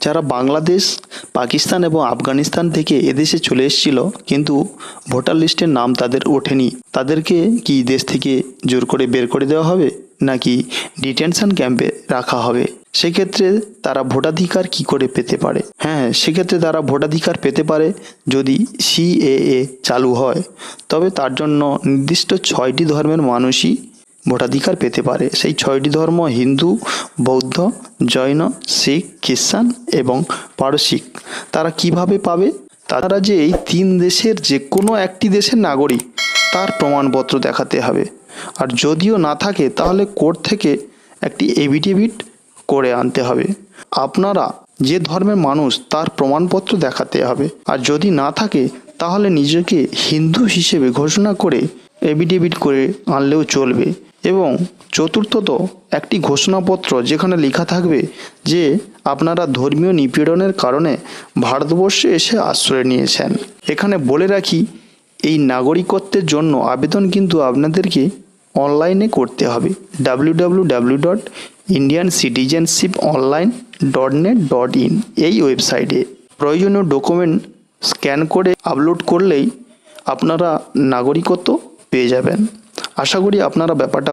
যারা বাংলাদেশ, পাকিস্তান এবং আফগানিস্তান থেকে এদেশে চলে এসেছিল কিন্তু ভোটার লিস্টের নাম তাদের ওঠেনি, তাদেরকে কি দেশ থেকে জোর করে বের করে দেওয়া হবে নাকি ডিটেনশন ক্যাম্পে রাখা হবে? সেক্ষেত্রে তারা ভোটাধিকার কি করে পেতে পারে? হ্যাঁ, সেক্ষেত্রে তারা ভোটাধিকার পেতে পারে যদি সিএএ চালু হয়। তবে তার জন্য নির্দিষ্ট 6টি ধর্মের মানুষই ভোটাধিকার পেতে পারে। সেই 6টি ধর্ম হিন্দু, বৌদ্ধ, জৈন, শিখ, খ্রিস্টান এবং পারসিক। তারা কিভাবে পাবে? তারা যে এই 3 দেশের যে কোনো একটি দেশের নাগরিক তার প্রমাণপত্র দেখাতে হবে। আর যদিও না থাকে তাহলে কোর্ট থেকে একটি এফিডেভিট করে আনতে হবে। আপনারা যে ধর্মের মানুষ তার প্রমাণপত্র দেখাতে হবে। আর যদি না থাকে তাহলে নিজেকে হিন্দু হিসেবে ঘোষণা করে এফিডেভিট করে আনলেও চলবে। এবং চতুর্থত, একটি ঘোষণাপত্র যেখানে লেখা থাকবে যে আপনারা ধর্মীয় নিপীড়নের কারণে ভারতবর্ষে এসে আশ্রয় নিয়েছেন। এখানে বলে রাখি, এই নাগরিকত্বের জন্য আবেদন কিন্তু আপনাদেরকে অনলাইনে করতে হবে www.indiancitizenship.online.net.in এই ওয়েবসাইটে। প্রয়োজনীয় ডকুমেন্ট স্ক্যান করে আপলোড করলেই আপনারা নাগরিকত্ব পেয়ে যাবেন। আশা করি আপনারা ব্যাপারটা